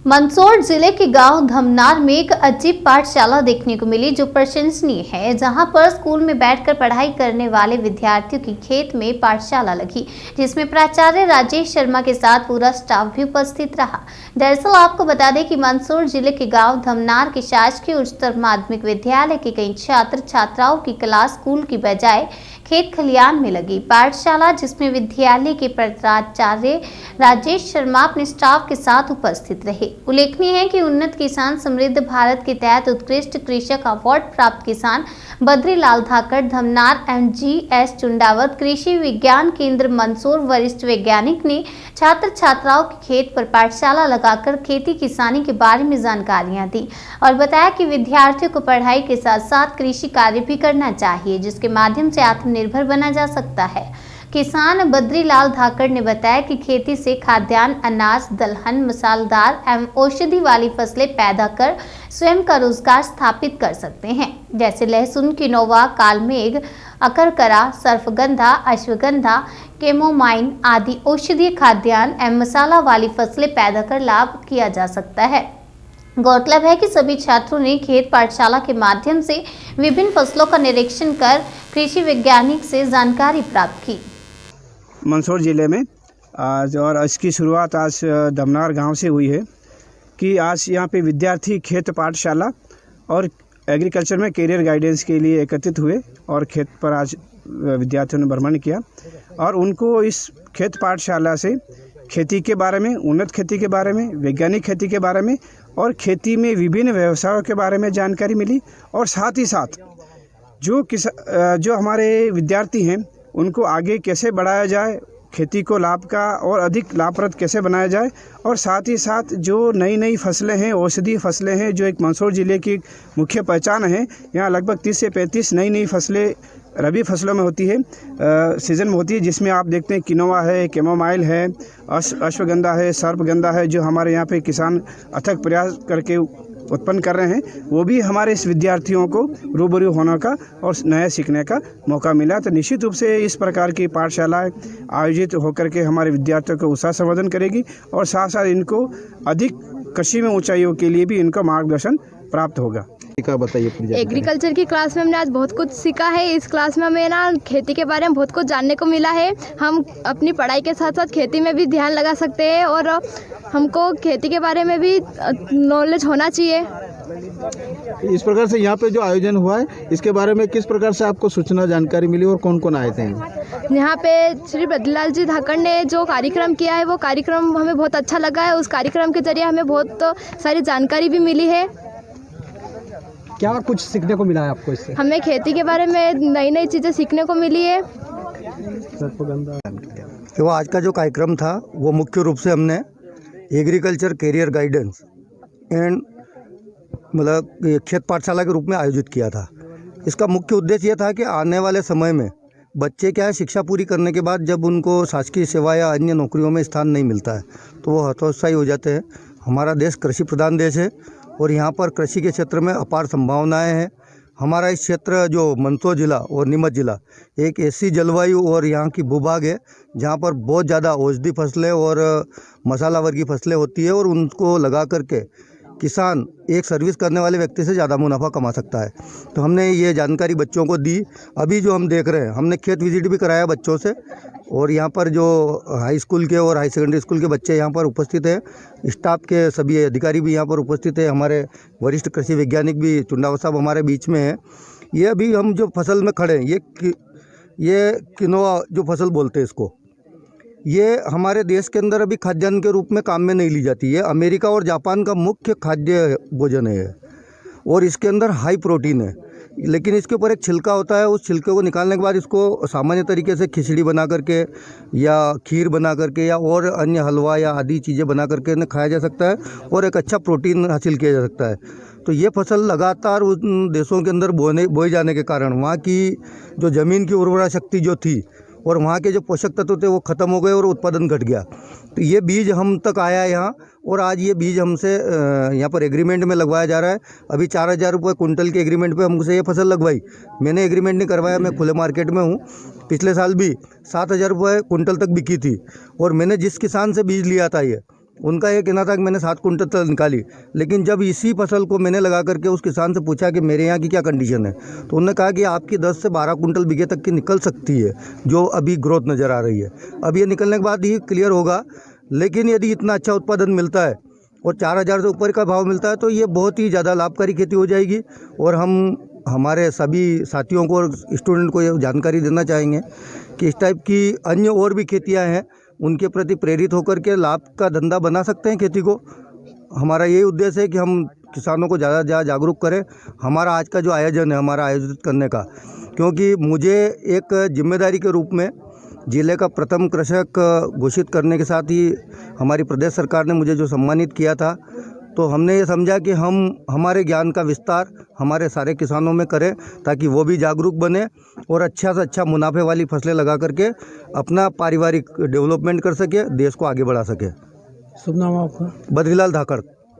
मंदसौर जिले के गांव धमनार में एक अजीब पाठशाला देखने को मिली जो प्रशंसनीय है, जहां पर स्कूल में बैठकर पढ़ाई करने वाले विद्यार्थियों की खेत में पाठशाला लगी, जिसमें प्राचार्य राजेश शर्मा के साथ पूरा स्टाफ भी उपस्थित रहा। दरअसल आपको बता दें कि मंदसौर जिले के गांव धमनार के शासकीय उच्चतर माध्यमिक विद्यालय के कई छात्र छात्राओं की क्लास स्कूल की बजाय खेत खलियान में लगी पाठशाला, जिसमें विद्यालय के प्राचार्य राजेश शर्मा अपने स्टाफ के साथ उपस्थित रहे। उल्लेखनीय है कि उन्नत किसान समृद्ध भारत के तहत उत्कृष्ट कृषक अवार्ड प्राप्त किसान बद्रीलाल धाकड़ धमनार MGS चुंडावत कृषि विज्ञान केंद्र मंदसौर वरिष्ठ वैज्ञानिक ने छात्र छात्राओं के खेत पर पाठशाला लगाकर खेती किसानी के बारे में जानकारियां दी और बताया कि विद्यार्थियों को पढ़ाई के साथ साथ कृषि कार्य भी करना चाहिए, जिसके माध्यम से आत्मनिर्भर बना जा सकता है। किसान बद्रीलाल धाकड़ ने बताया कि खेती से खाद्यान्न, अनाज, दलहन, मसालेदार एवं औषधि वाली फसलें पैदा कर स्वयं का रोजगार स्थापित कर सकते हैं, जैसे लहसुन, किनोवा, कालमेघ, अकरकरा, सर्फगंधा, अश्वगंधा, कैमोमाइन आदि औषधीय खाद्यान्न एवं मसाला वाली फसलें पैदा कर लाभ किया जा सकता है। गौरतलब है कि सभी छात्रों ने खेत पाठशाला के माध्यम से विभिन्न फसलों का निरीक्षण कर कृषि वैज्ञानिक से जानकारी प्राप्त की। मंदसौर ज़िले में आज और इसकी शुरुआत आज धमनार गांव से हुई है कि आज यहाँ पे विद्यार्थी खेत पाठशाला और एग्रीकल्चर में करियर गाइडेंस के लिए एकत्रित हुए और खेत पर आज विद्यार्थियों ने भ्रमण किया और उनको इस खेत पाठशाला से खेती के बारे में, उन्नत खेती के बारे में, वैज्ञानिक खेती के बारे में और खेती में विभिन्न व्यवसायों के बारे में जानकारी मिली और साथ ही साथ जो हमारे विद्यार्थी हैं उनको आगे कैसे बढ़ाया जाए, खेती को लाभ का और अधिक लाभप्रद कैसे बनाया जाए और साथ ही साथ जो नई नई फसलें हैं, औषधीय फसलें हैं, जो एक मंदसौर ज़िले की मुख्य पहचान है। यहाँ लगभग 30 से 35 नई फसलें रबी फसलों में होती है, सीज़न में होती है, जिसमें आप देखते हैं किनोवा है, कैमोमाइल है, अश्वगंधा है, सर्पगंधा है, जो हमारे यहाँ पे किसान अथक प्रयास करके उत्पन्न कर रहे हैं। वो भी हमारे इस विद्यार्थियों को रूबरू होने का और नया सीखने का मौका मिला। तो निश्चित रूप से इस प्रकार की पाठशालाएं आयोजित होकर के हमारे विद्यार्थियों को उत्साह संवर्धन करेगी और साथ साथ इनको अधिक कृषि में ऊंचाइयों के लिए भी इनका मार्गदर्शन प्राप्त होगा। बताइए। एग्रीकल्चर की क्लास में हमने आज बहुत कुछ सीखा है। इस क्लास में हमें खेती के बारे में बहुत कुछ जानने को मिला है। हम अपनी पढ़ाई के साथ साथ खेती में भी ध्यान लगा सकते हैं और हमको खेती के बारे में भी नॉलेज होना चाहिए। इस प्रकार से यहाँ पे जो आयोजन हुआ है, इसके बारे में किस प्रकार से आपको सूचना जानकारी मिली और कौन कौन आए थे? यहाँ पे श्री बद्रीलाल जी धाकड़ ने जो कार्यक्रम किया है वो कार्यक्रम हमें बहुत अच्छा लगा है। उस कार्यक्रम के जरिए हमें बहुत सारी जानकारी भी मिली है। क्या कुछ सीखने को मिला है आपको इससे? हमें खेती के बारे में नई चीज़ें सीखने को मिली है। तो आज का जो कार्यक्रम था वो मुख्य रूप से हमने एग्रीकल्चर करियर गाइडेंस एंड मतलब खेत पाठशाला के रूप में आयोजित किया था। इसका मुख्य उद्देश्य ये था कि आने वाले समय में बच्चे क्या है, शिक्षा पूरी करने के बाद जब उनको शासकीय सेवा या अन्य नौकरियों में स्थान नहीं मिलता है तो वो हतोत्साही हो जाते हैं। हमारा देश कृषि प्रधान देश है और यहाँ पर कृषि के क्षेत्र में अपार संभावनाएं हैं। हमारा इस क्षेत्र जो मंदसौर जिला और नीमच जिला एक ऐसी जलवायु और यहाँ की भूभाग है जहाँ पर बहुत ज़्यादा औषधि फसलें और मसाला वर्गीय फसलें होती है और उनको लगा करके किसान एक सर्विस करने वाले व्यक्ति से ज़्यादा मुनाफा कमा सकता है। तो हमने ये जानकारी बच्चों को दी। अभी जो हम देख रहे हैं, हमने खेत विजिट भी कराया बच्चों से और यहाँ पर जो हाई स्कूल के और हाई सेकेंडरी स्कूल के बच्चे यहाँ पर उपस्थित हैं, स्टाफ के सभी अधिकारी भी यहाँ पर उपस्थित है, हमारे वरिष्ठ कृषि वैज्ञानिक भी चुंडावत साहब हमारे बीच में हैं। ये अभी हम जो फसल में खड़े हैं, ये किनोवा जो फसल बोलते हैं इसको, ये हमारे देश के अंदर अभी खाद्यान्न के रूप में काम में नहीं ली जाती है। अमेरिका और जापान का मुख्य खाद्य भोजन है और इसके अंदर हाई प्रोटीन है, लेकिन इसके ऊपर एक छिलका होता है। उस छिलके को निकालने के बाद इसको सामान्य तरीके से खिचड़ी बना करके या खीर बना करके या और अन्य हलवा या आदि चीज़ें बना करके इन्हें खाया जा सकता है और एक अच्छा प्रोटीन हासिल किया जा सकता है। तो ये फसल लगातार उन देशों के अंदर बोए जाने के कारण वहाँ की जो ज़मीन की उर्वरा शक्ति जो थी और वहाँ के जो पोषक तत्व थे वो ख़त्म हो गए और उत्पादन घट गया। तो ये बीज हम तक आया है यहाँ और आज ये बीज हमसे यहाँ पर एग्रीमेंट में लगवाया जा रहा है। अभी 4000 रुपये कुंटल के एग्रीमेंट पे हमसे ये फसल लगवाई। मैंने एग्रीमेंट नहीं करवाया, मैं खुले मार्केट में हूँ। पिछले साल भी 7000 रुपये कुंटल तक बिकी थी और मैंने जिस किसान से बीज लिया था ये उनका ये कहना था कि मैंने 7 कुंटल तक निकाली, लेकिन जब इसी फसल को मैंने लगा करके उस किसान से पूछा कि मेरे यहाँ की क्या कंडीशन है, तो उन्होंने कहा कि आपकी 10 से 12 कुंटल बीघे तक की निकल सकती है, जो अभी ग्रोथ नज़र आ रही है। अब ये निकलने के बाद ही क्लियर होगा, लेकिन यदि इतना अच्छा उत्पादन मिलता है और 4,000 से ऊपर का भाव मिलता है तो ये बहुत ही ज़्यादा लाभकारी खेती हो जाएगी। और हम हमारे सभी साथियों को और स्टूडेंट को ये जानकारी देना चाहेंगे कि इस टाइप की अन्य और भी खेतियाँ हैं, उनके प्रति प्रेरित होकर के लाभ का धंधा बना सकते हैं खेती को। हमारा यही उद्देश्य है कि हम किसानों को ज़्यादा से ज़्यादा जागरूक करें। हमारा आज का जो आयोजन है हमारा आयोजित करने का, क्योंकि मुझे एक जिम्मेदारी के रूप में जिले का प्रथम कृषक घोषित करने के साथ ही हमारी प्रदेश सरकार ने मुझे जो सम्मानित किया था, तो हमने ये समझा कि हम हमारे ज्ञान का विस्तार हमारे सारे किसानों में करें, ताकि वो भी जागरूक बने और अच्छा से अच्छा मुनाफे वाली फसलें लगा करके अपना पारिवारिक डेवलपमेंट कर सके, देश को आगे बढ़ा सके। शुभ नाम आपका? बद्रीलाल धाकड़।